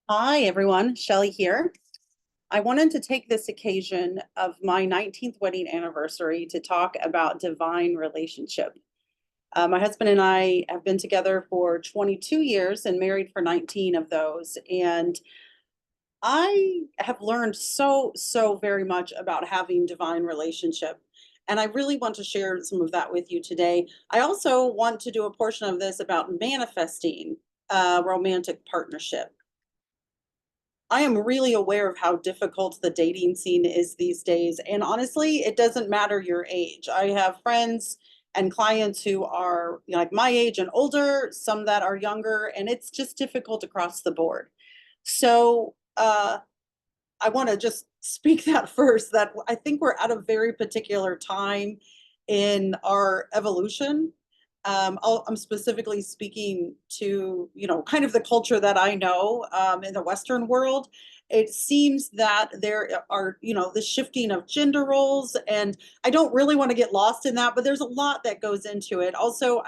Hi, everyone. Shelly here. I wanted to take this occasion of my 19th wedding anniversary to talk about divine relationship. My husband and I have been together for 22 years and married for 19 of those. And I have learned so very much about having divine relationship. And I really want to share some of that with you today. I also want to do a portion of this about manifesting a romantic partnership. I am really aware of how difficult the dating scene is these days. And honestly, it doesn't matter your age. I have friends and clients who are like my age and older, some that are younger, and it's just difficult across the board. So, I want to just speak that first that I think we're at a very particular time in our evolution. I'm specifically speaking to, kind of the culture that I know in the Western world. It seems that there are, the shifting of gender roles, and I don't really want to get lost in that, but there's a lot that goes into it. Also,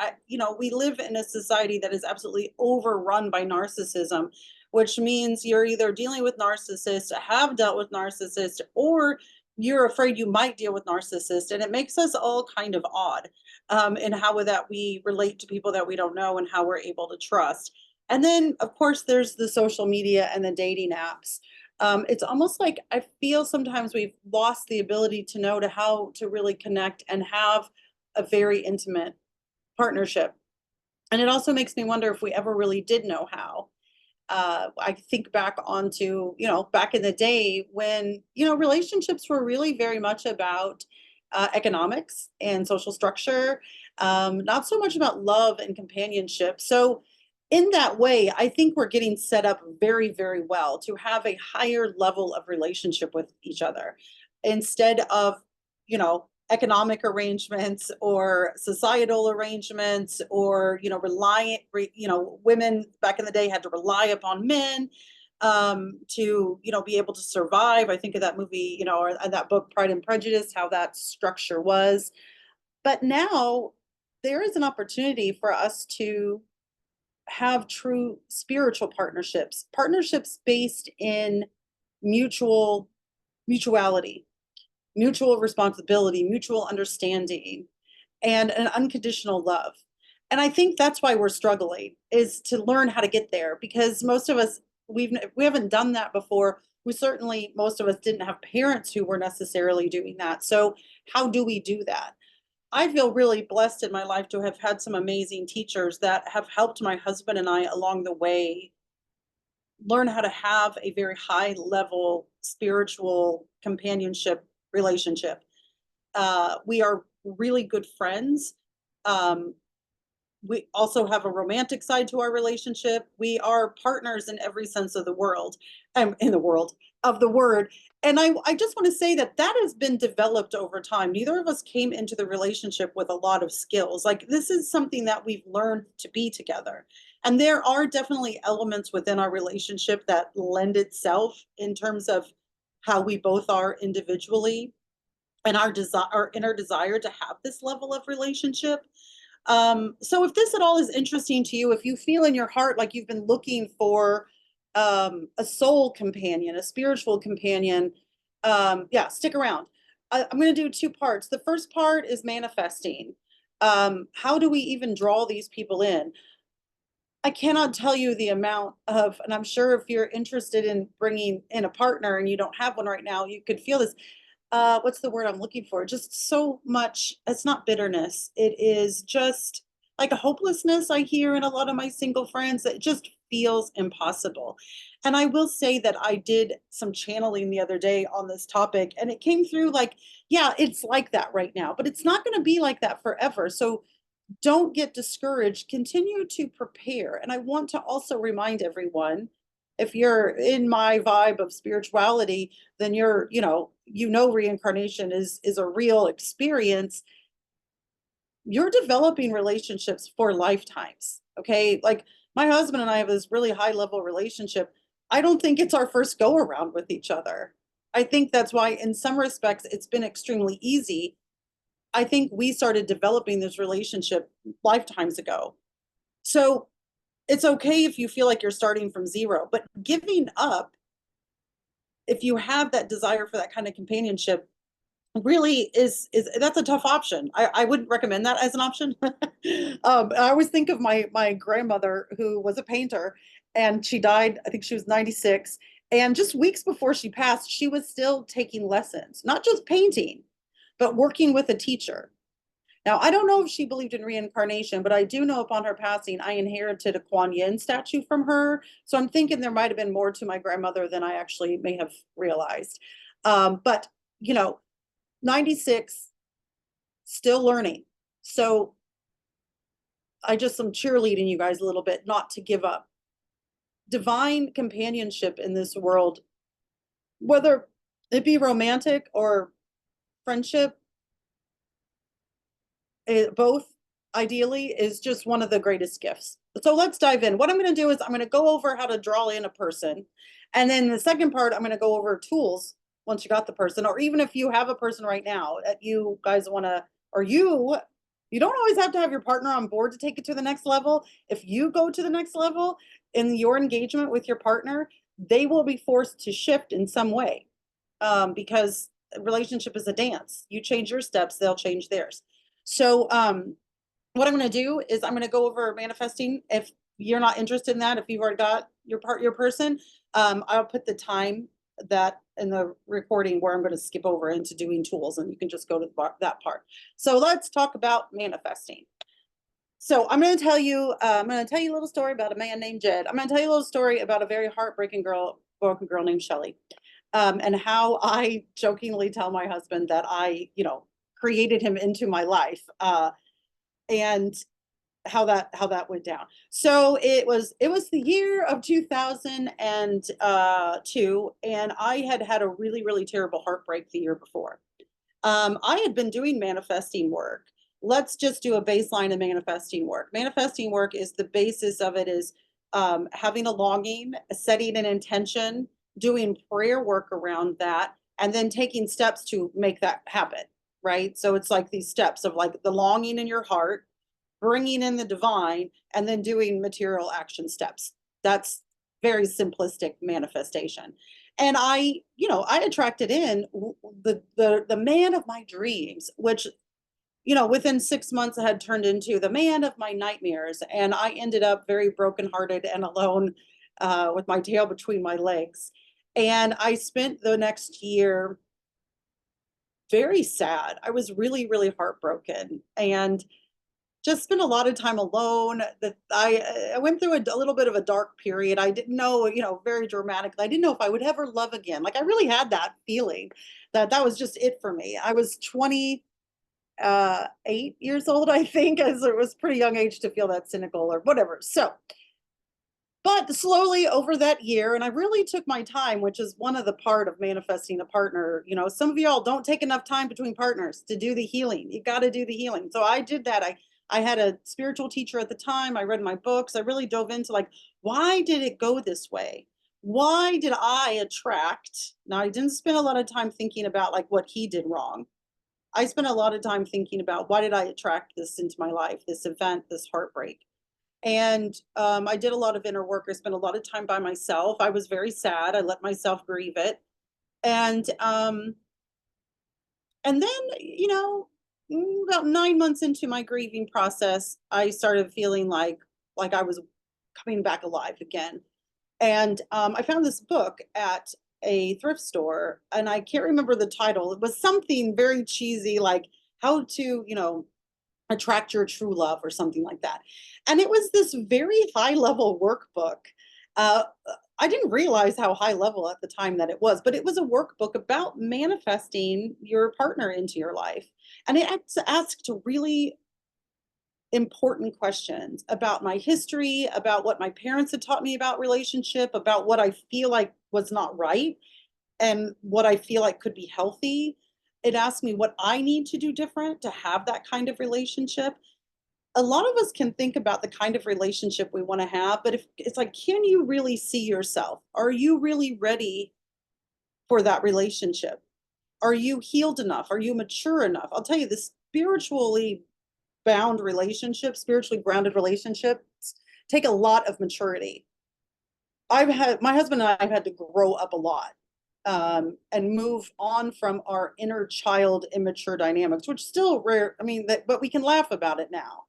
we live in a society that is absolutely overrun by narcissism, which means you're either dealing with narcissists, have dealt with narcissists, or you're afraid you might deal with narcissists. And it makes us all kind of odd in how that we relate to people that we don't know and how we're able to trust. And then, of course, there's the social media and the dating apps. It's almost like I feel sometimes we've lost the ability to know to how to really connect and have a very intimate partnership. And it also makes me wonder if we ever really did know how. I think back onto, back in the day when, relationships were really very much about economics and social structure, not so much about love and companionship. So, in that way, I think we're getting set up very well to have a higher level of relationship with each other instead of, economic arrangements or societal arrangements or, women back in the day had to rely upon men to, be able to survive. I think of that movie, or that book, Pride and Prejudice, how that structure was. But now there is an opportunity for us to have true spiritual partnerships, partnerships based in mutual mutuality, mutual responsibility, mutual understanding, and an unconditional love. And I think that's why we're struggling is to learn how to get there because most of us we haven't done that before. We certainly most of us didn't have parents who were necessarily doing that. So how do we do that? I feel really blessed in my life to have had some amazing teachers that have helped my husband and I along the way learn how to have a very high level spiritual companionship relationship. We are really good friends. Um, we also have a romantic side to our relationship. We are partners in every sense of the world, in the world of the word. And I just want to say that that has been developed over time. Neither of us came into the relationship with a lot of skills. Like this is something that we've learned to be together. And there are definitely elements within our relationship that lend itself in terms of how we both are individually and our desire, our inner desire to have this level of relationship. So if this at all is interesting to you, if you feel in your heart like you've been looking for a soul companion, a spiritual companion, yeah, stick around. I'm going to do two parts. The first part is manifesting. How do we even draw these people in? I cannot tell you the amount of, and I'm sure if you're interested in bringing in a partner and you don't have one right now, you could feel this. What's the word I'm looking for? Just so much. It's not bitterness. It is just like a hopelessness I hear in a lot of my single friends that just feels impossible. And I will say that I did some channeling the other day on this topic, and it came through like, yeah, it's like that right now, but it's not going to be like that forever. So don't get discouraged. Continue to prepare. And I want to also remind everyone if you're in my vibe of spirituality, then reincarnation is a real experience. You're developing relationships for lifetimes. Okay. Like my husband and I have this really high level relationship. I don't think it's our first go around with each other. I think that's why, in some respects, it's been extremely easy. I think we started developing this relationship lifetimes ago. So it's okay if you feel like you're starting from zero, but giving up, if you have that desire for that kind of companionship, really is that's a tough option. I wouldn't recommend that as an option. I always think of my grandmother who was a painter, and she died, I think she was 96. And just weeks before she passed, she was still taking lessons, not just painting, but working with a teacher. Now, I don't know if she believed in reincarnation, but I do know upon her passing, I inherited a Kuan Yin statue from her. So I'm thinking there might have been more to my grandmother than I actually may have realized. But, you know, 96, still learning. So I just am cheerleading you guys a little bit not to give up. Divine companionship in this world, whether it be romantic or friendship, both ideally is just one of the greatest gifts. So let's dive in. What I'm going to do is I'm going to go over how to draw in a person. And then the second part, I'm going to go over tools once you got the person, or even if you have a person right now that you guys want to, or you don't always have to have your partner on board to take it to the next level. If you go to the next level in your engagement with your partner, they will be forced to shift in some way, because a relationship is a dance. You change your steps, they'll change theirs. So what I'm going to do is I'm going to go over manifesting. If you're not interested in that, if you've already got your person, I'll put the time that in the recording where I'm going to skip over into doing tools, and you can just go to that part. So let's talk about manifesting. So I'm going to tell you a little story about a man named Jed. I'm going to tell you a little story about a very heartbreaking broken girl named Shelly, and how I jokingly tell my husband that I, created him into my life, and how that went down. So it was the year of 2002, and I had a really, really terrible heartbreak the year before. I had been doing manifesting work. Let's just do a baseline of manifesting work. Manifesting work is, the basis of it is having a longing, setting an intention, doing prayer work around that, and then taking steps to make that happen, right? So it's like these steps of like the longing in your heart, bringing in the divine, and then doing material action steps. That's very simplistic manifestation. And I attracted in the man of my dreams, which, within 6 months had turned into the man of my nightmares. And I ended up very brokenhearted and alone, with my tail between my legs. And I spent the next year very sad. I was really, really heartbroken, and just spent a lot of time alone. That I went through a little bit of a dark period. I didn't know, very dramatic. I didn't know if I would ever love again. Like, I really had that feeling that was just it for me. I was 28 years old, I think, as it was pretty young age to feel that cynical or whatever. So, but slowly over that year, and I really took my time, which is one of the part of manifesting a partner. Some of y'all don't take enough time between partners to do the healing. You got to do the healing. So I did that. I had a spiritual teacher at the time. I read my books. I really dove into, like, why did it go this way? Why did I attract? Now, I didn't spend a lot of time thinking about like what he did wrong. I spent a lot of time thinking about, why did I attract this into my life, this event, this heartbreak? And I did a lot of inner work. I spent a lot of time by myself. I was very sad. I let myself grieve it. And then, about 9 months into my grieving process, I started feeling like I was coming back alive again. And I found this book at a thrift store, and I can't remember the title. It was something very cheesy, like how to, attract your true love or something like that. And it was this very high level workbook. Uh, I didn't realize how high level at the time that it was, but it was a workbook about manifesting your partner into your life. And it asked really important questions about my history, about what my parents had taught me about relationship, about what I feel like was not right, and what I feel like could be healthy. It asked me what I need to do different to have that kind of relationship. A lot of us can think about the kind of relationship we want to have, but if it's like, can you really see yourself? Are you really ready for that relationship? Are you healed enough? Are you mature enough? I'll tell you, the spiritually bound relationship, spiritually grounded relationships take a lot of maturity. My husband and I have had to grow up a lot, and move on from our inner child immature dynamics, which still rare. I mean, but we can laugh about it now.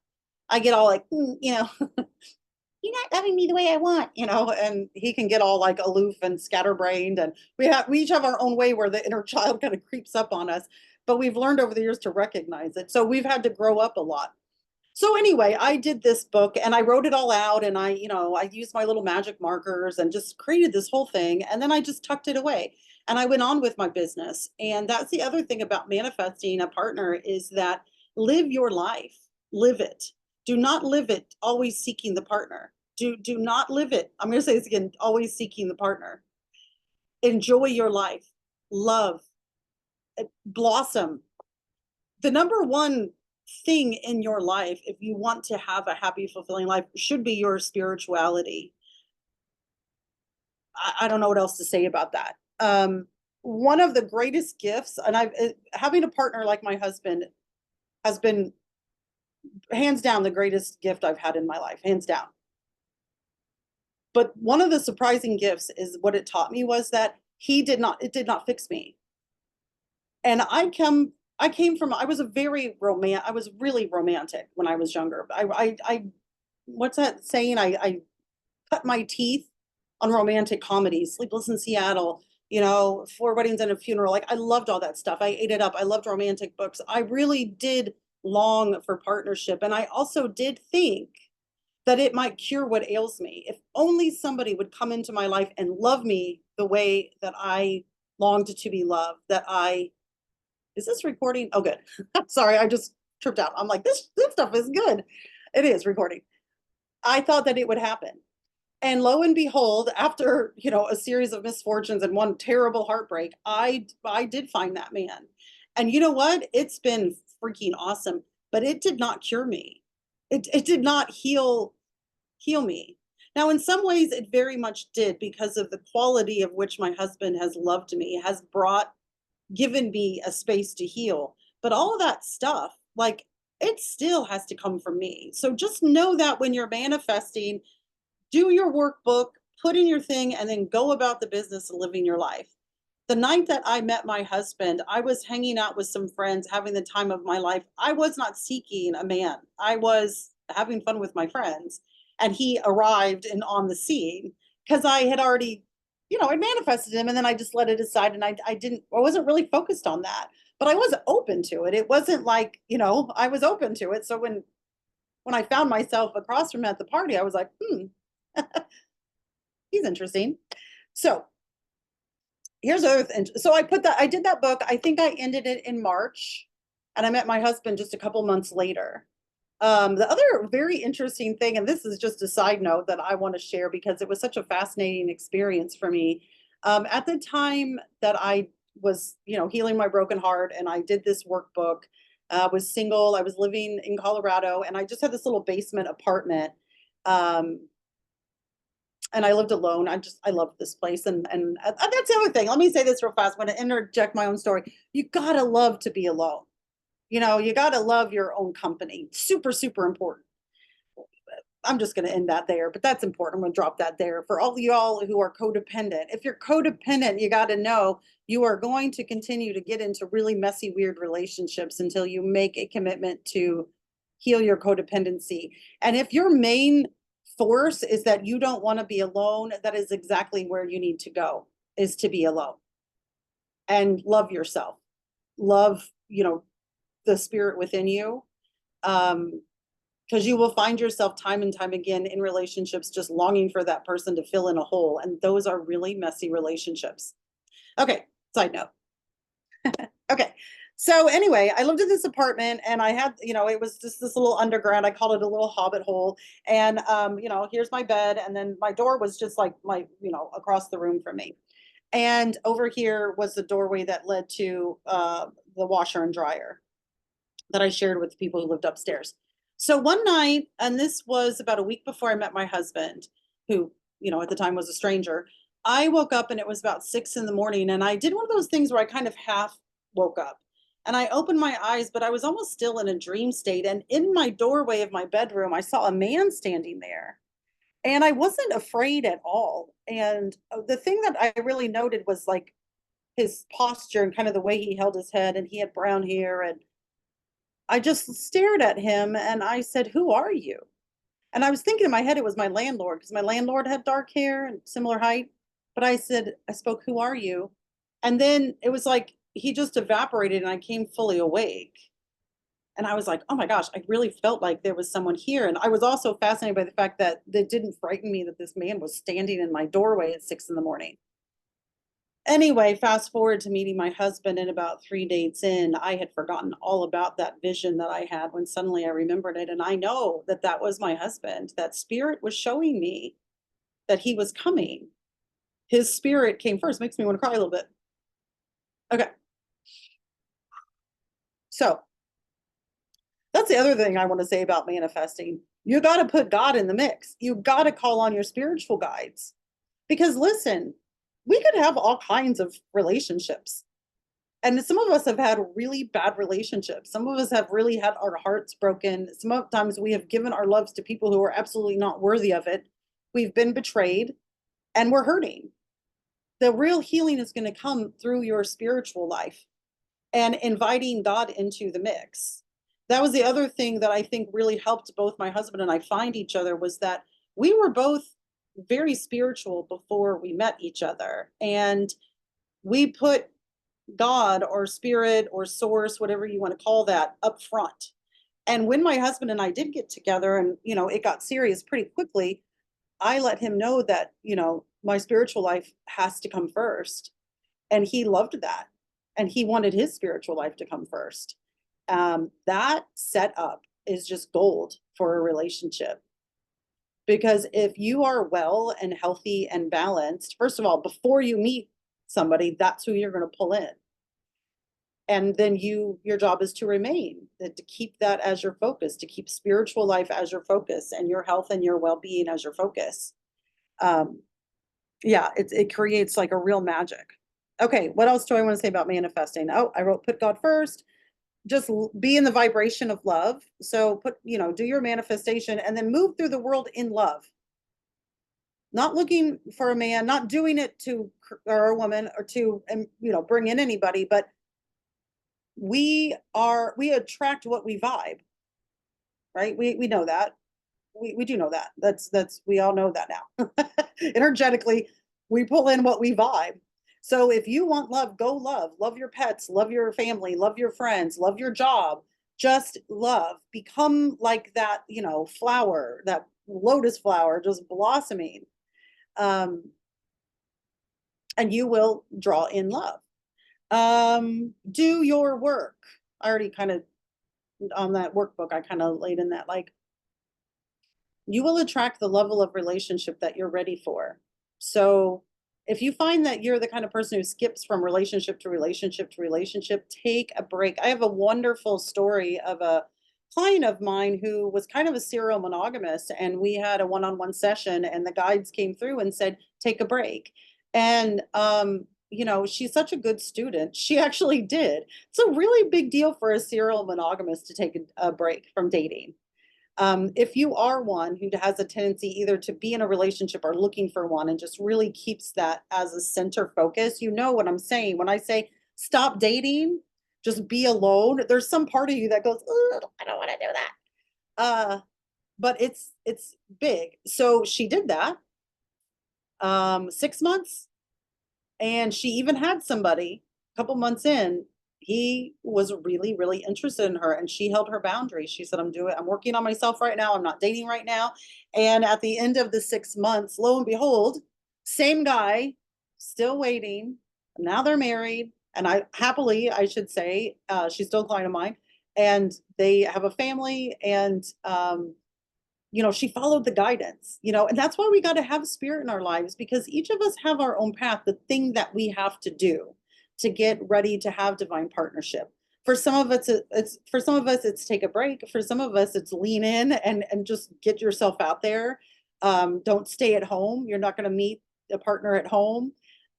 I get all like, you're not loving me the way I want, and he can get all like aloof and scatterbrained. And we each have our own way where the inner child kind of creeps up on us, but we've learned over the years to recognize it. So we've had to grow up a lot. So anyway, I did this book and I wrote it all out, and I used my little magic markers and just created this whole thing. And then I just tucked it away and I went on with my business. And that's the other thing about manifesting a partner is that live your life, live it. Do not live it always seeking the partner. Do not live it. I'm going to say this again, always seeking the partner. Enjoy your life, love, blossom. The number one thing in your life, if you want to have a happy, fulfilling life, should be your spirituality. I don't know what else to say about that. One of the greatest gifts, and having a partner like my husband has been hands down the greatest gift I've had in my life, hands down. But one of the surprising gifts is what it taught me was that it did not fix me. And I was I was really romantic when I was younger. What's that saying? I cut my teeth on romantic comedies, Sleepless in Seattle, Four Weddings and a Funeral. Like I loved all that stuff. I ate it up. I loved romantic books. I really did long for partnership. And I also did think that it might cure what ails me. If only somebody would come into my life and love me the way that I longed to be loved, is this recording? Oh, good. Sorry, I just tripped out. I'm like, this stuff is good. It is recording. I thought that it would happen. And lo and behold, after, a series of misfortunes and one terrible heartbreak, I did find that man. And you know what? It's been freaking awesome, but it did not cure me. It did not heal me. Now, in some ways, it very much did because of the quality of which my husband has loved me, has given me a space to heal. But all of that stuff, like, it still has to come from me. So just know that when you're manifesting, do your workbook, put in your thing, and then go about the business of living your life. The night that I met my husband, I was hanging out with some friends, having the time of my life. I was not seeking a man. I was having fun with my friends. And he arrived on the scene because I had already, I manifested him, and then I just let it aside, and I wasn't really focused on that, but I was open to it. It wasn't like, I was open to it. So when I found myself across from him at the party, I was like, he's interesting. So here's the other thing. So I did that book. I think I ended it in March, and I met my husband just a couple months later. The other very interesting thing, and this is just a side note that I want to share because it was such a fascinating experience for me. At the time that I was, healing my broken heart, and I did this workbook, was single. I was living in Colorado, and I just had this little basement apartment. And I lived alone. I loved this place. And that's the other thing. Let me say this real fast. I'm going to interject my own story. You gotta love to be alone. You got to love your own company. Super, super important. I'm just going to end that there, but that's important. I'm going to drop that there for all of y'all who are codependent. If you're codependent, you got to know you are going to continue to get into really messy, weird relationships until you make a commitment to heal your codependency. And if your main force is that you don't want to be alone, that is exactly where you need to go, is to be alone and love yourself. Love, the spirit within you, because you will find yourself time and time again in relationships just longing for that person to fill in a hole, and those are really messy relationships. Okay, side note. Okay, so anyway, I lived in this apartment, and I had, it was just this little underground. I called it a little hobbit hole, and here's my bed, and then my door was just like across the room from me, and over here was the doorway that led to the washer and dryer that I shared with the people who lived upstairs. So one night, and this was about a week before I met my husband, who, at the time was a stranger, I woke up and it was about 6 a.m. and I did one of those things where I kind of half woke up and I opened my eyes, but I was almost still in a dream state. And in my doorway of my bedroom, I saw a man standing there. And I wasn't afraid at all. And the thing that I really noted was like his posture and kind of the way he held his head, and he had brown hair. And I just stared at him and I said, "Who are you?" And I was thinking in my head it was my landlord, because my landlord had dark hair and similar height. But I spoke, "Who are you?" And then it was like he just evaporated and I came fully awake. And I was like, "Oh my gosh, I really felt like there was someone here." And I was also fascinated by the fact that it didn't frighten me that this man was standing in my doorway at 6 in the morning. Anyway, fast forward to meeting my husband, and about 3 dates in, I had forgotten all about that vision that I had when suddenly I remembered it. And I know that that was my husband. That spirit was showing me that he was coming. His spirit came first. Makes me want to cry a little bit. Okay. So that's the other thing I want to say about manifesting. You got to put God in the mix. You got to call on your spiritual guides. Because listen, we could have all kinds of relationships. And some of us have had really bad relationships. Some of us have really had our hearts broken. Sometimes we have given our loves to people who are absolutely not worthy of it. We've been betrayed and we're hurting. The real healing is going to come through your spiritual life and inviting God into the mix. That was the other thing that I think really helped both my husband and I find each other, was that we were both very spiritual before we met each other. And we put God or spirit or source, whatever you want to call that, up front. And when my husband and I did get together and, it got serious pretty quickly, I let him know that, my spiritual life has to come first. And he loved that. And he wanted his spiritual life to come first. That setup is just gold for a relationship. Because if you are well and healthy and balanced, first of all, before you meet somebody, that's who you're going to pull in. And then your job is to remain, to keep that as your focus, to keep spiritual life as your focus, and your health and your well-being as your focus. Yeah, it creates like a real magic. Okay, what else do I want to say about manifesting? Oh, I wrote put God first. Just be in the vibration of love. So do your manifestation and then move through the world in love. Not looking for a man, not doing it to, or a woman, or to, bring in anybody, but we attract what we vibe, right? We know that. We do know that. That's we all know that now. Energetically, we pull in what we vibe. So if you want love, go love your pets, love your family, love your friends, love your job. Just love. Become like that, flower, that lotus flower just blossoming. And you will draw in love. Do your work. I already kind of, on that workbook, I kind of laid in that, like, you will attract the level of relationship that you're ready for. So if you find that you're the kind of person who skips from relationship to relationship to relationship, take a break. I have a wonderful story of a client of mine who was kind of a serial monogamist, and we had a one-on-one session, and the guides came through and said, take a break. And she's such a good student. She actually did. It's a really big deal for a serial monogamist to take a break from dating. If you are one who has a tendency either to be in a relationship or looking for one and just really keeps that as a center focus, you know what I'm saying. When I say stop dating, just be alone, there's some part of you that goes, I don't want to do that. But it's big. So she did that 6 months, and she even had somebody a couple months in. He was really, really interested in her, and she held her boundaries. She said, I'm working on myself right now. I'm not dating right now. And at the end of the 6 months, lo and behold, same guy, still waiting. Now they're married. And I should say, she's still a client of mine, and they have a family. And she followed the guidance, and that's why we got to have spirit in our lives, because each of us have our own path, the thing that we have to do to get ready to have divine partnership. For some of us, it's take a break. For some of us, it's lean in and just get yourself out there. Don't stay at home. You're not going to meet a partner at home.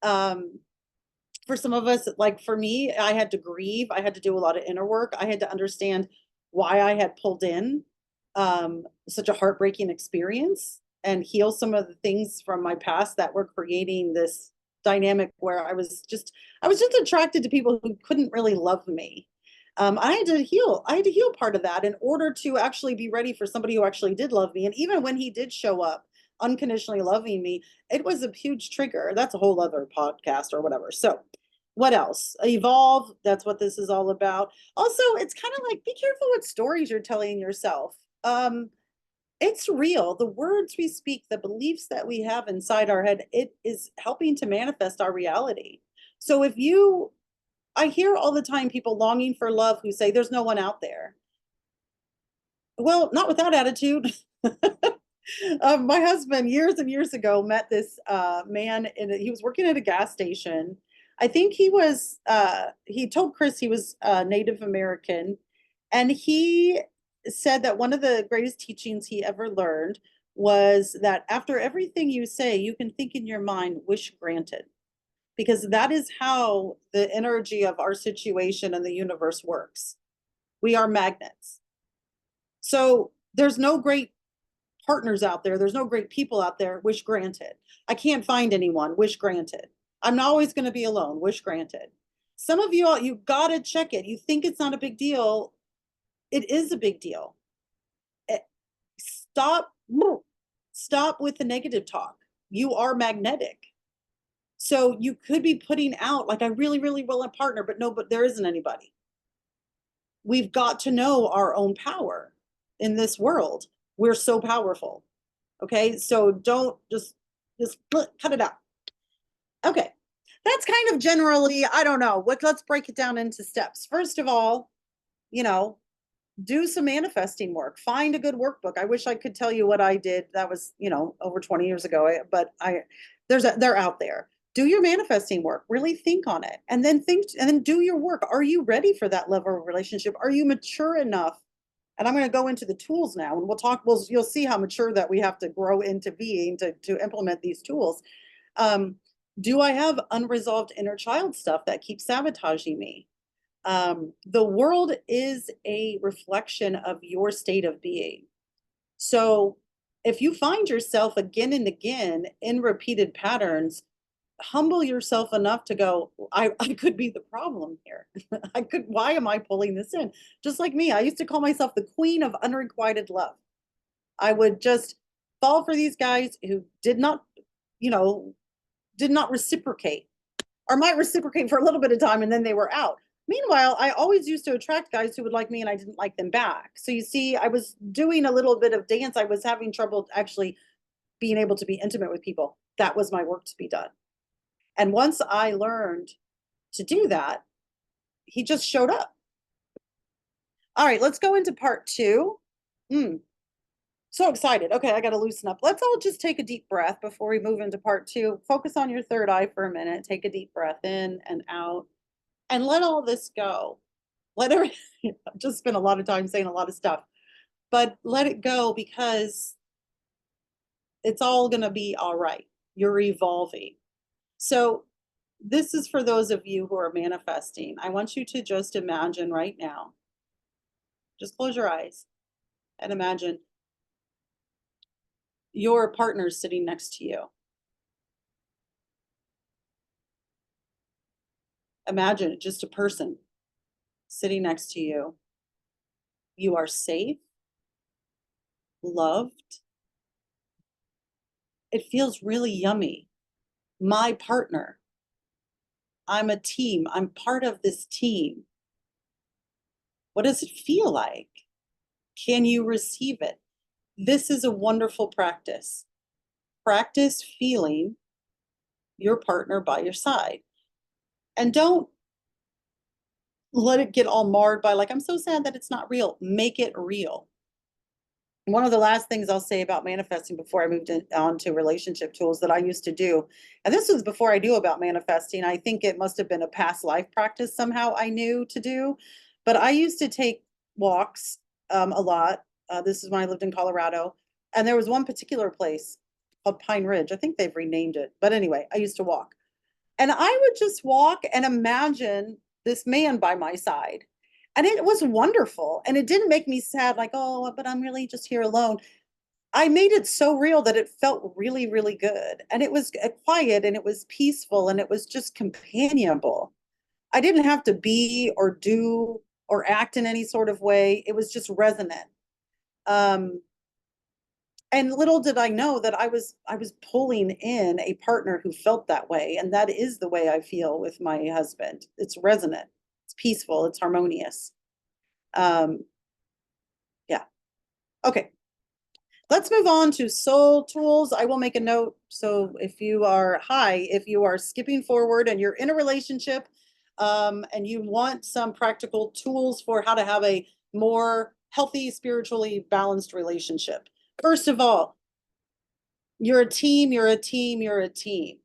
For some of us, like for me, I had to grieve. I had to do a lot of inner work. I had to understand why I had pulled in such a heartbreaking experience. and heal some of the things from my past that were creating this dynamic where I was just attracted to people who couldn't really love me. I had to heal part of that in order to actually be ready for somebody who actually did love me. And even when he did show up unconditionally loving me, it was a huge trigger. That's a whole other podcast or whatever. So what else? Evolve. That's what this is all about. Also, it's kind of like be careful what stories you're telling yourself. It's real. The words we speak, the beliefs that we have inside our head, it is helping to manifest our reality. So if you, I hear all the time people longing for love who say there's no one out there. Well, not with that attitude. My husband years and years ago met this man he was working at a gas station. I think he told Chris he was Native American, and he said that one of the greatest teachings he ever learned was that after everything you say, you can think in your mind, wish granted, because that is how the energy of our situation and the universe works. We are magnets. So there's no great partners out there. There's no great people out there. Wish granted. I can't find anyone. Wish granted. I'm not always going to be alone. Wish granted. Some of you got to check it. You think it's not a big deal. It is a big deal. Stop, stop with the negative talk. You are magnetic. So you could be putting out like, I really, really want a partner, but no, but there isn't anybody. We've got to know our own power in this world. We're so powerful. Okay. So don't just cut it out. Okay. That's kind of generally, I don't know what, let's break it down into steps. First of all, you know, do some manifesting work, find a good workbook. I wish I could tell you what I did. That was, over 20 years ago, but they're out there. Do your manifesting work, really think on it, and then do your work. Are you ready for that level of relationship? Are you mature enough? And I'm going to go into the tools now, and you'll see how mature that we have to grow into being to implement these tools. Do I have unresolved inner child stuff that keeps sabotaging me? The world is a reflection of your state of being. So if you find yourself again and again in repeated patterns, humble yourself enough to go, I could be the problem here. Why am I pulling this in? Just like me, I used to call myself the queen of unrequited love. I would just fall for these guys who did not reciprocate, or might reciprocate for a little bit of time and then they were out. Meanwhile, I always used to attract guys who would like me and I didn't like them back. So you see, I was doing a little bit of dance. I was having trouble actually being able to be intimate with people. That was my work to be done. And once I learned to do that, he just showed up. All right, let's go into part 2. So excited. Okay, I got to loosen up. Let's all just take a deep breath before we move into part 2. Focus on your third eye for a minute. Take a deep breath in and out and let all this go. I've just spent a lot of time saying a lot of stuff, but let it go, because it's all going to be all right. You're evolving. So this is for those of you who are manifesting. I want you to just imagine right now, just close your eyes and imagine your partner sitting next to you. Imagine just a person sitting next to you. You are safe, loved. It feels really yummy. My partner. I'm a team. I'm part of this team. What does it feel like? Can you receive it? This is a wonderful practice. Practice feeling your partner by your side. And don't let it get all marred by like, I'm so sad that it's not real. Make it real. One of the last things I'll say about manifesting before I moved on to relationship tools that I used to do, and this was before I knew about manifesting. I think it must have been a past life practice somehow I knew to do, but I used to take walks a lot. This is when I lived in Colorado, and there was one particular place called Pine Ridge. I think they've renamed it, but anyway, I used to walk, and I would just walk and imagine this man by my side. And it was wonderful. And it didn't make me sad, like, oh, but I'm really just here alone. I made it so real that it felt really, really good. And it was quiet and it was peaceful and it was just companionable. I didn't have to be or do or act in any sort of way. It was just resonant. Um, and little did I know that I was pulling in a partner who felt that way. And that is the way I feel with my husband. It's resonant, it's peaceful, it's harmonious. Um, yeah. Okay. Let's move on to soul tools. I will make a note. So if you are skipping forward and you're in a relationship, and you want some practical tools for how to have a more healthy, spiritually balanced relationship. First of all, you're a team, you're a team, you're a team.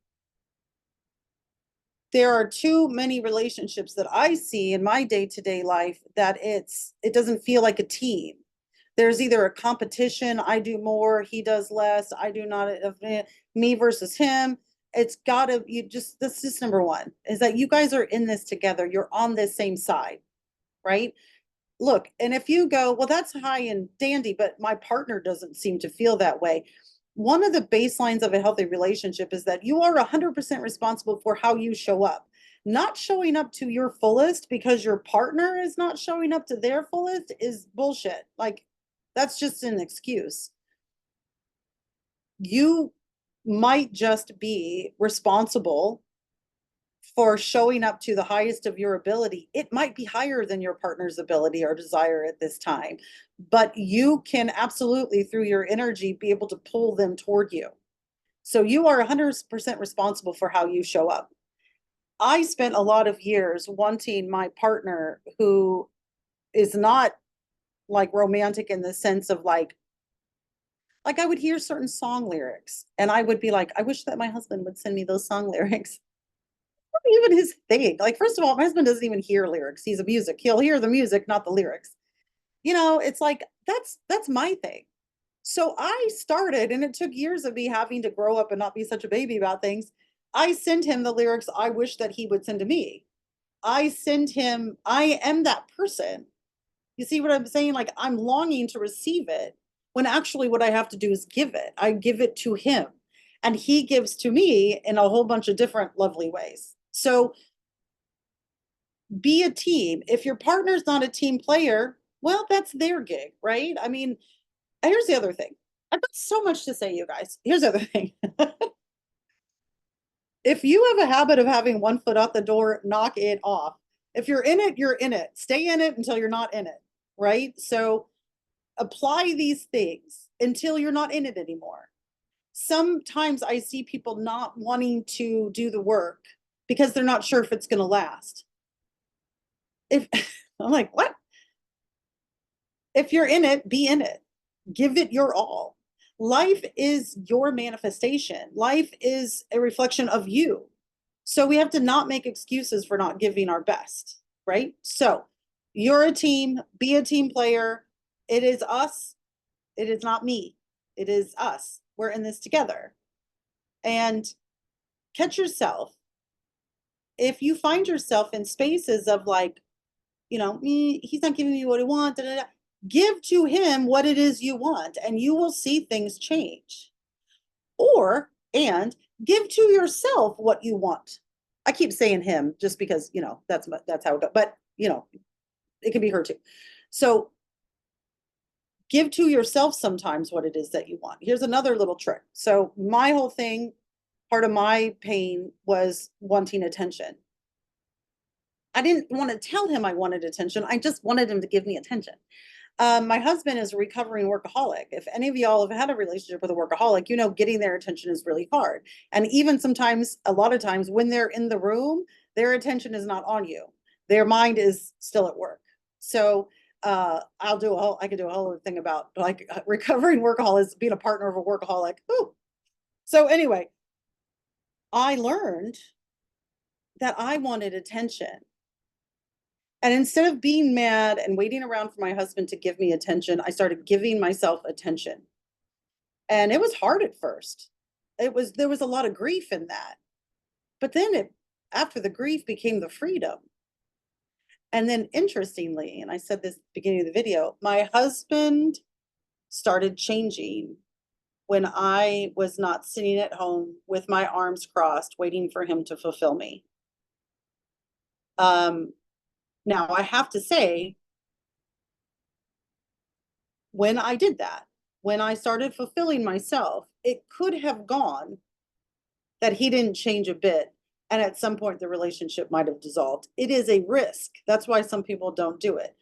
There are too many relationships that I see in my day-to-day life that it doesn't feel like a team. There's either a competition, I do more, he does less, I do not, me versus him. It's gotta, this is number one, is that you guys are in this together. You're on this same side, right? Look, and if you go, well, that's high and dandy, but my partner doesn't seem to feel that way. One of the baselines of a healthy relationship is that you are 100% responsible for how you show up. Not showing up to your fullest because your partner is not showing up to their fullest is bullshit. Like, that's just an excuse. You might just be responsible for showing up to the highest of your ability. It might be higher than your partner's ability or desire at this time, but you can absolutely, through your energy, be able to pull them toward you. So you are 100% responsible for how you show up. I spent a lot of years wanting my partner who is not like romantic in the sense of like I would hear certain song lyrics and I would be like, I wish that my husband would send me those song lyrics. Even his thing. Like, first of all, my husband doesn't even hear lyrics. He's a music. He'll hear the music, not the lyrics. It's like that's my thing. So I started, and it took years of me having to grow up and not be such a baby about things. I send him the lyrics I wish that he would send to me. I send him, I am that person. You see what I'm saying? Like, I'm longing to receive it when actually what I have to do is give it. I give it to him, and he gives to me in a whole bunch of different lovely ways. So be a team. If your partner's not a team player, well, that's their gig, right? I mean, here's the other thing. I've got so much to say, you guys. Here's the other thing. If you have a habit of having one foot out the door, knock it off. If you're in it, you're in it. Stay in it until you're not in it, right? So apply these things until you're not in it anymore. Sometimes I see people not wanting to do the work because they're not sure if it's going to last. If I'm like, what? If you're in it, be in it. Give it your all. Life is your manifestation. Life is a reflection of you. So we have to not make excuses for not giving our best, right? So you're a team, be a team player. It is us. It is not me. It is us. We're in this together. And catch yourself. If you find yourself in spaces of like, he's not giving me what I want, da, da, da. Give to him what it is you want, and you will see things change. And give to yourself what you want. I keep saying him just because, that's how it goes. But, it can be her too. So give to yourself sometimes what it is that you want. Here's another little trick. So my whole thing, part of my pain was wanting attention. I didn't want to tell him I wanted attention. I just wanted him to give me attention. My husband is a recovering workaholic. If any of y'all have had a relationship with a workaholic, getting their attention is really hard. And even sometimes, a lot of times when they're in the room, their attention is not on you. Their mind is still at work. So I could do a whole other thing about like recovering workaholics, being a partner of a workaholic. Ooh. So anyway, I learned that I wanted attention. And instead of being mad and waiting around for my husband to give me attention, I started giving myself attention. And it was hard at first. There was a lot of grief in that. But then after the grief became the freedom. And then interestingly, and I said this at the beginning of the video, my husband started changing when I was not sitting at home with my arms crossed, waiting for him to fulfill me. Now I have to say, when I did that, when I started fulfilling myself, it could have gone that he didn't change a bit. And at some point, the relationship might have dissolved. It is a risk. That's why some people don't do it.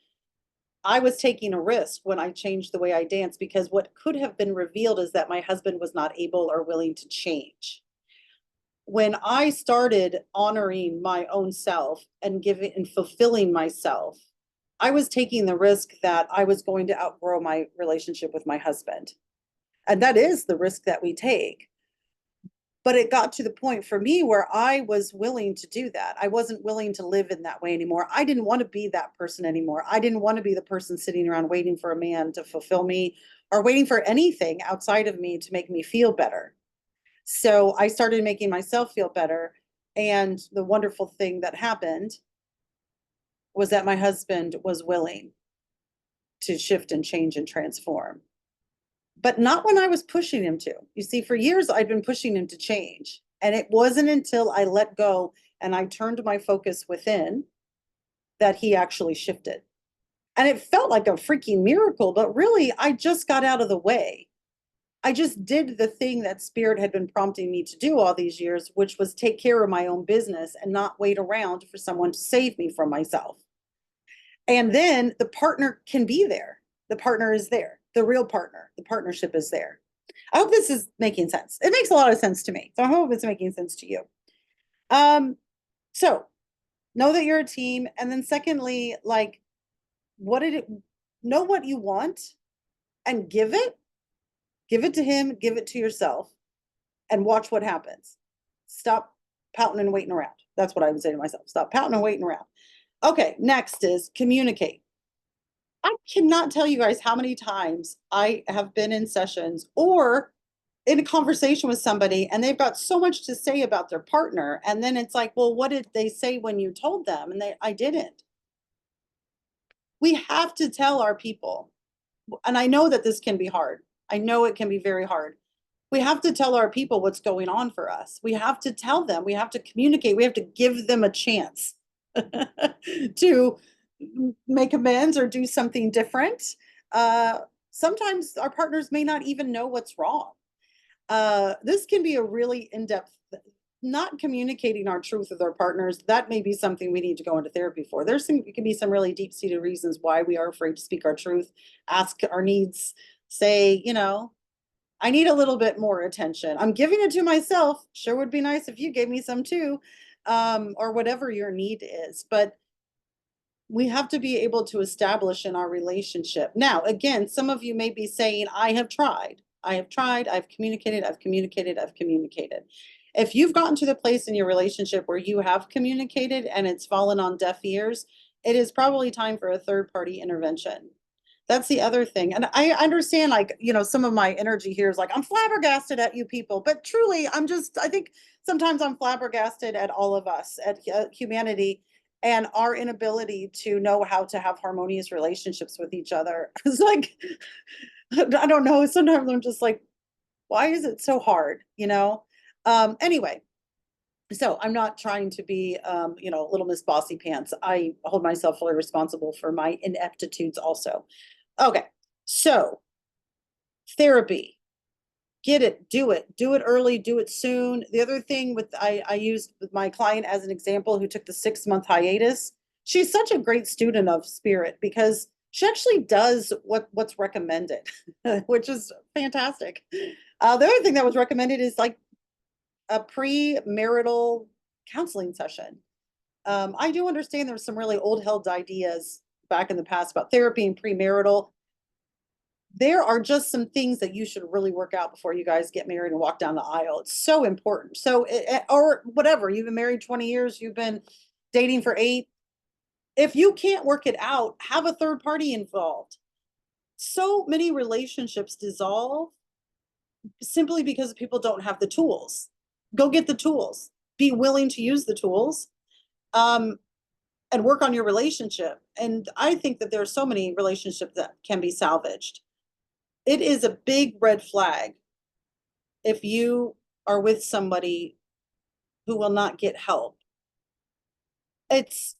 I was taking a risk when I changed the way I dance, because what could have been revealed is that my husband was not able or willing to change. When I started honoring my own self and giving and fulfilling myself, I was taking the risk that I was going to outgrow my relationship with my husband. And that is the risk that we take. But it got to the point for me where I was willing to do that. I wasn't willing to live in that way anymore. I didn't want to be that person anymore. I didn't want to be the person sitting around waiting for a man to fulfill me or waiting for anything outside of me to make me feel better. So I started making myself feel better. And the wonderful thing that happened was that my husband was willing to shift and change and transform, but not when I was pushing him to. You see, for years I'd been pushing him to change. And it wasn't until I let go and I turned my focus within that he actually shifted. And it felt like a freaking miracle, but really, I just got out of the way. I just did the thing that Spirit had been prompting me to do all these years, which was take care of my own business and not wait around for someone to save me from myself. And then the partner can be there. The partner is there. The real partner, the partnership is there. I hope this is making sense. It makes a lot of sense to me. So I hope it's making sense to you. So know that you're a team. And then secondly, like, what did it, know what you want and give it to him, give it to yourself, and watch what happens. Stop pouting and waiting around. That's what I would say to myself. Stop pouting and waiting around. Okay, next is communicate. I cannot tell you guys how many times I have been in sessions or in a conversation with somebody and they've got so much to say about their partner. And then it's like, well, what did they say when you told them? And I didn't. We have to tell our people. And I know that this can be hard. I know it can be very hard. We have to tell our people what's going on for us. We have to tell them, we have to communicate, we have to give them a chance to make amends or do something different. Sometimes our partners may not even know what's wrong. This can be a really in-depth, not communicating our truth with our partners. That may be something we need to go into therapy for. It can be some really deep-seated reasons why we are afraid to speak our truth, ask our needs, say, I need a little bit more attention. I'm giving it to myself. Sure would be nice if you gave me some too, or whatever your need is. But we have to be able to establish in our relationship. Now, again, some of you may be saying, I have tried, I've communicated, I've communicated, I've communicated. If you've gotten to the place in your relationship where you have communicated and it's fallen on deaf ears, it is probably time for a third-party intervention. That's the other thing. And I understand, like, some of my energy here is like, I'm flabbergasted at you people, but truly, I think sometimes I'm flabbergasted at all of us, at humanity, and our inability to know how to have harmonious relationships with each other. It's like, I don't know. Sometimes I'm just like, why is it so hard? Anyway, so I'm not trying to be, little Miss Bossy Pants. I hold myself fully responsible for my ineptitudes also. Okay, so therapy, get it, do it early, do it soon. The other thing I used with my client as an example who took the 6-month hiatus. She's such a great student of Spirit because she actually does what's recommended, which is fantastic. The other thing that was recommended is like a premarital counseling session. I do understand there's some really old held ideas back in the past about therapy and premarital. There are just some things that you should really work out before you guys get married and walk down the aisle. It's so important. So, or whatever, you've been married 20 years, you've been dating for 8. If you can't work it out, have a third party involved. So many relationships dissolve simply because people don't have the tools. Go get the tools. Be willing to use the tools. And work on your relationship. And I think that there are so many relationships that can be salvaged. It is a big red flag if you are with somebody who will not get help. It's,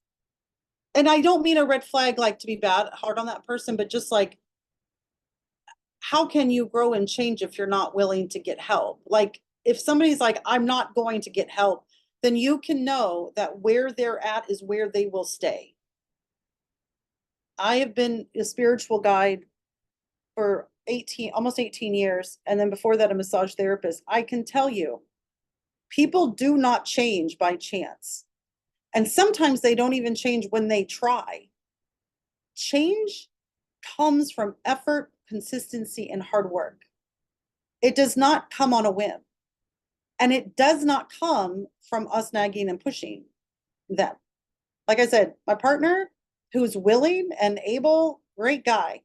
and I don't mean a red flag, like to be bad, hard on that person, but just like, how can you grow and change if you're not willing to get help? Like, if somebody's like, I'm not going to get help, then you can know that where they're at is where they will stay. I have been a spiritual guide for 18, almost 18 years. And then before that, a massage therapist. I can tell you, people do not change by chance. And sometimes they don't even change when they try. Change comes from effort, consistency, and hard work. It does not come on a whim. And it does not come from us nagging and pushing them. Like I said, my partner, who's willing and able, great guy,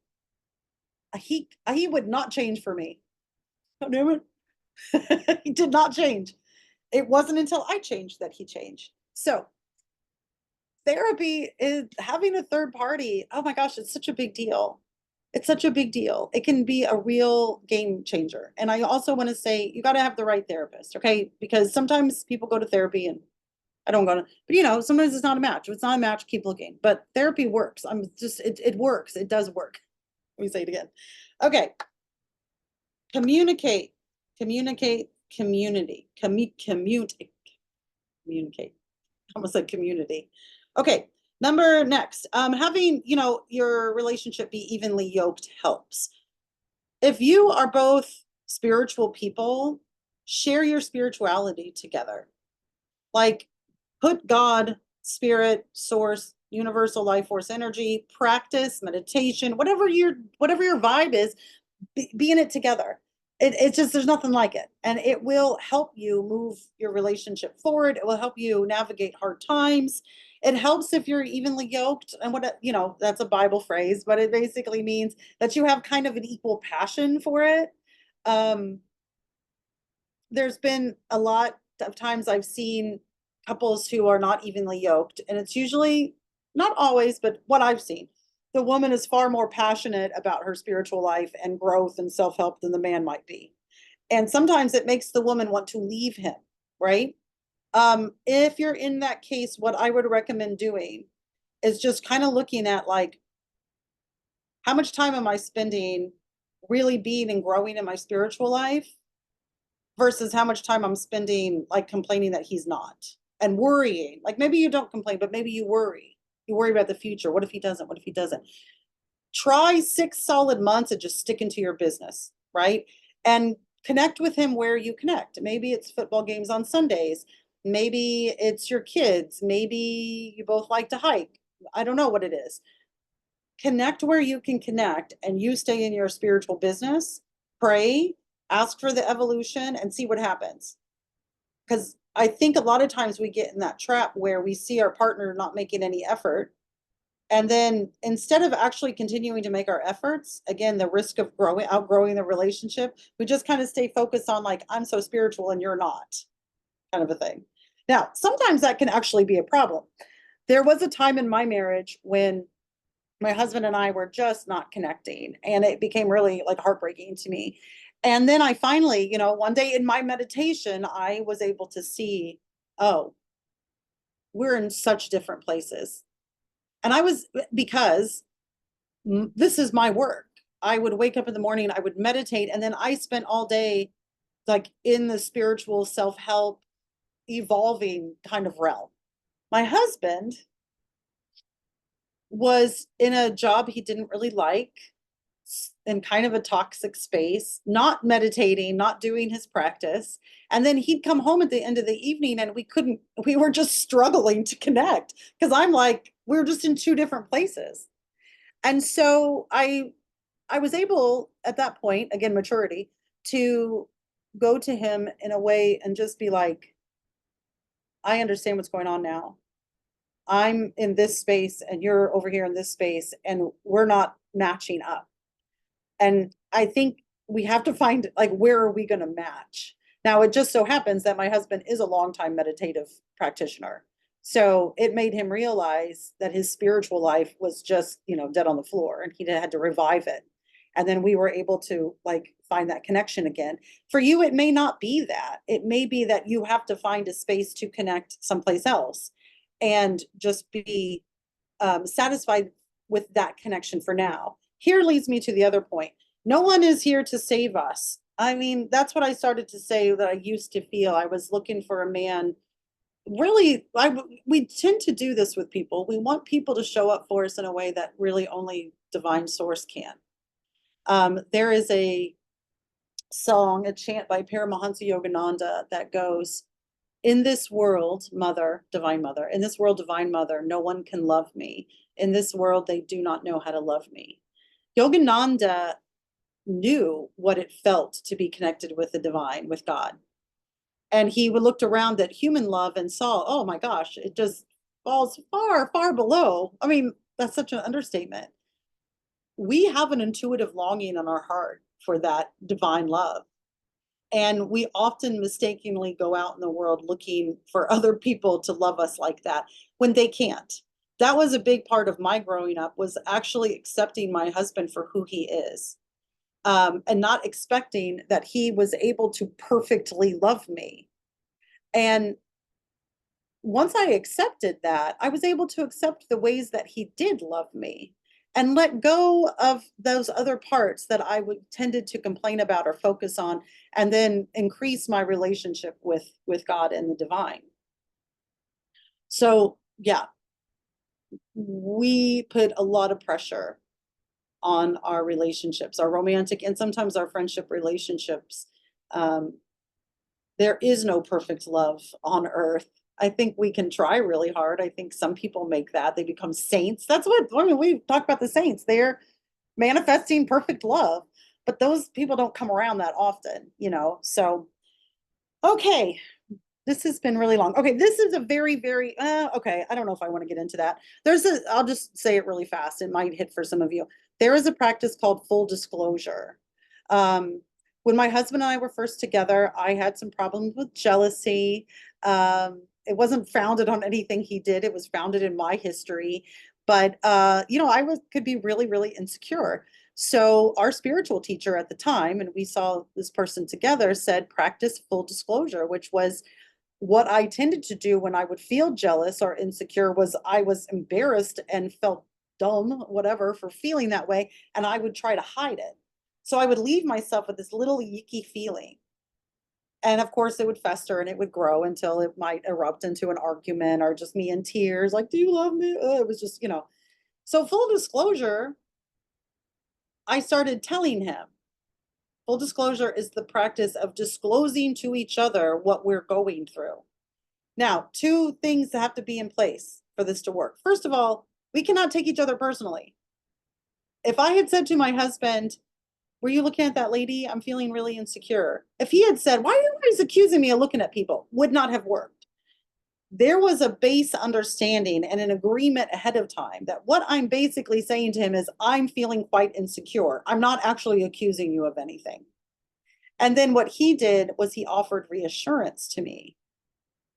he would not change for me. He did not change. It wasn't until I changed that he changed. So therapy is having a third party. Oh my gosh, it's such a big deal. It's such a big deal. It can be a real game changer. And I also want to say you got to have the right therapist, okay? Because sometimes people go to therapy and I don't go to, but you know, sometimes it's not a match. If it's not a match, keep looking. But therapy works. It works. It does work. Let me say it again. Okay. Communicate, communicate, communicate. I almost said community. Okay. Next, having, you know, your relationship be evenly yoked helps. If you are both spiritual people, share your spirituality together. Like, put God, spirit, source, universal life force energy, practice, meditation, whatever your vibe is, be in it together. It's just, there's nothing like it. And it will help you move your relationship forward. It will help you navigate hard times. It helps if you're evenly yoked. And what, you know, that's a Bible phrase, but it basically means that you have kind of an equal passion for it. There's been a lot of times I've seen couples who are not evenly yoked, and it's usually, not always, but what I've seen, the woman is far more passionate about her spiritual life and growth and self-help than the man might be. And sometimes it makes the woman want to leave him, right? If you're in that case, what I would recommend doing is just kind of looking at, like, how much time am I spending really being and growing in my spiritual life versus how much time I'm spending like complaining that he's not and worrying. Like, maybe you don't complain, but maybe you worry. You worry about the future. What if he doesn't? What if he doesn't? Try 6 solid months of just sticking to your business, right? And connect with him where you connect. Maybe it's football games on Sundays. Maybe it's your kids. Maybe you both like to hike. I don't know what it is. Connect where you can connect, and you stay in your spiritual business, pray, ask for the evolution, and see what happens. Because I think a lot of times we get in that trap where we see our partner not making any effort. And then instead of actually continuing to make our efforts, again, the risk of outgrowing the relationship, we just kind of stay focused on, like, I'm so spiritual and you're not, kind of a thing. Now, sometimes that can actually be a problem. There was a time in my marriage when my husband and I were just not connecting, and it became really like heartbreaking to me. And then I finally, you know, one day in my meditation, I was able to see, oh, we're in such different places. And I was, because this is my work. I would wake up in the morning, I would meditate, and then I spent all day like in the spiritual self-help, evolving kind of realm. My husband was in a job he didn't really like, in kind of a toxic space, not meditating, not doing his practice. And then he'd come home at the end of the evening and we were just struggling to connect, because I'm like, we're just in two different places. And so I was able at that point, again, maturity, to go to him in a way and just be like, I understand what's going on now. I'm in this space and you're over here in this space, and we're not matching up. And I think we have to find, like, where are we going to match? Now, it just so happens that my husband is a longtime meditative practitioner. So it made him realize that his spiritual life was just, you know, dead on the floor, and he had to revive it. And then we were able to like find that connection again. For you, it may not be that. It may be that you have to find a space to connect someplace else and just be satisfied with that connection for now. Here leads me to the other point. No one is here to save us. I mean, that's what I started to say that I used to feel. I was looking for a man. Really, we tend to do this with people. We want people to show up for us in a way that really only divine source can. There is a song, a chant by Paramahansa Yogananda that goes, in this world, mother, divine mother, in this world, divine mother, no one can love me. In this world, they do not know how to love me. Yogananda knew what it felt to be connected with the divine, with God. And he looked around at human love and saw, oh my gosh, it just falls far, far below. I mean, that's such an understatement. We have an intuitive longing in our heart for that divine love. And we often mistakenly go out in the world looking for other people to love us like that when they can't. That was a big part of my growing up, was actually accepting my husband for who he is, and not expecting that he was able to perfectly love me. And once I accepted that, I was able to accept the ways that he did love me and let go of those other parts that I would tended to complain about or focus on, and then increase my relationship with God and the divine. So yeah, we put a lot of pressure on our relationships, our romantic and sometimes our friendship relationships. There is no perfect love on earth. I think we can try really hard. I think some people make that. They become saints. That's what, I mean, we talk about the saints. They're manifesting perfect love, but those people don't come around that often, you know? So, okay. This has been really long. Okay, this is a very, very, okay, I don't know if I want to get into that. I'll just say it really fast. It might hit for some of you. There is a practice called full disclosure. When my husband and I were first together, I had some problems with jealousy. It wasn't founded on anything he did. It was founded in my history. But, you know, could be really, really insecure. So our spiritual teacher at the time, and we saw this person together, said, practice full disclosure, which was what I tended to do when I would feel jealous or insecure. Was I was embarrassed and felt dumb, whatever, for feeling that way. And I would try to hide it. So I would leave myself with this little yicky feeling. And of course, it would fester and it would grow until it might erupt into an argument or just me in tears, like, do you love me? It was just, you know. So full disclosure, I started telling him. Full disclosure is the practice of disclosing to each other what we're going through. Now, two things have to be in place for this to work. First of all, we cannot take each other personally. If I had said to my husband, were you looking at that lady? I'm feeling really insecure. If he had said, why are you always accusing me of looking at people? Would not have worked. There was a base understanding and an agreement ahead of time that what I'm basically saying to him is, I'm feeling quite insecure. I'm not actually accusing you of anything. And then what he did was he offered reassurance to me.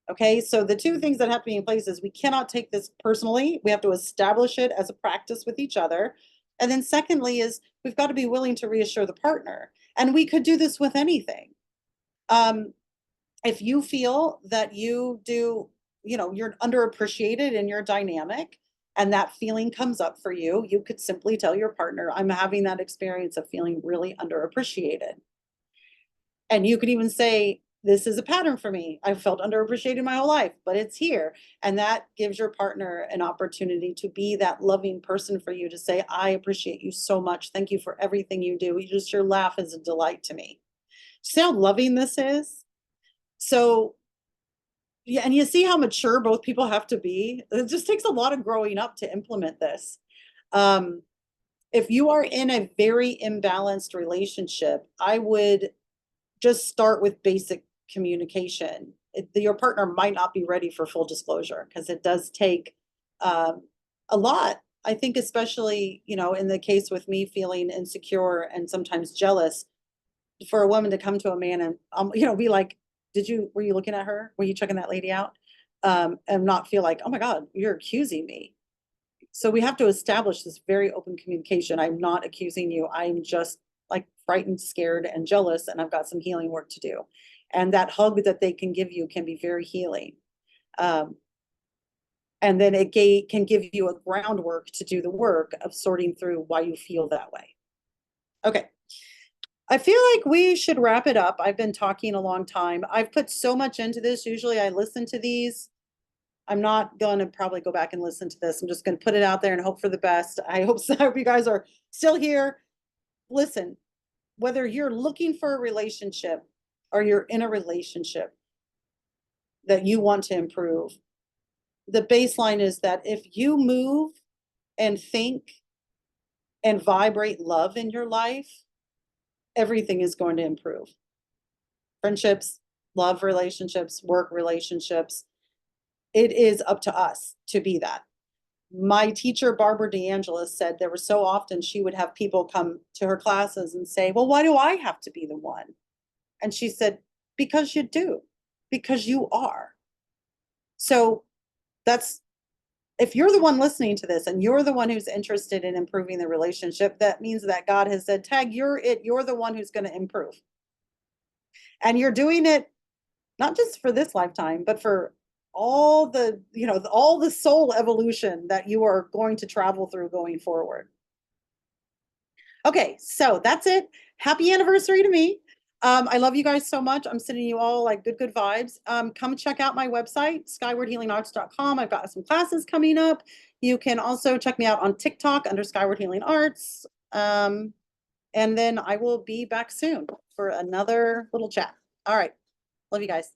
Okay, so the two things that have to be in place is we cannot take this personally. We have to establish it as a practice with each other. And then secondly is we've got to be willing to reassure the partner. And we could do this with anything. If you feel that you do, you know, you're underappreciated in your dynamic and that feeling comes up for you, you could simply tell your partner, I'm having that experience of feeling really underappreciated. And you could even say, this is a pattern for me. I've felt underappreciated my whole life, but it's here. And that gives your partner an opportunity to be that loving person for you, to say, I appreciate you so much. Thank you for everything you do. Your laugh is a delight to me. See how loving this is? So, yeah, and you see how mature both people have to be. It just takes a lot of growing up to implement this. If you are in a very imbalanced relationship, I would just start with basic communication. Your partner might not be ready for full disclosure because it does take a lot. I think especially, you know, in the case with me feeling insecure and sometimes jealous, for a woman to come to a man and, you know, be like, were you looking at her? Were you checking that lady out? And not feel like, oh my God, you're accusing me. So we have to establish this very open communication. I'm not accusing you. I'm just like frightened, scared, and jealous, and I've got some healing work to do. And that hug that they can give you can be very healing. And then it can give you a groundwork to do the work of sorting through why you feel that way. Okay. I feel like we should wrap it up. I've been talking a long time. I've put so much into this. Usually I listen to these. I'm not going to probably go back and listen to this. I'm just going to put it out there and hope for the best. I hope so. I hope you guys are still here. Listen, whether you're looking for a relationship or you're in a relationship that you want to improve, the baseline is that if you move and think and vibrate love in your life, everything is going to improve. Friendships, love relationships, work relationships. It is up to us to be that. My teacher, Barbara DeAngelis, said there were so often she would have people come to her classes and say, well, why do I have to be the one? And she said, because you do, because you are. So that's, if you're the one listening to this and you're the one who's interested in improving the relationship, that means that God has said, Tag, you're it. You're the one who's going to improve. And you're doing it not just for this lifetime, but for all the, all the soul evolution that you are going to travel through going forward. Okay, so that's it. Happy anniversary to me. I love you guys so much. I'm sending you all like good vibes. Come check out my website, skywardhealingarts.com. I've got some classes coming up. You can also check me out on TikTok under Skyward Healing Arts. And then I will be back soon for another little chat. All right. Love you guys.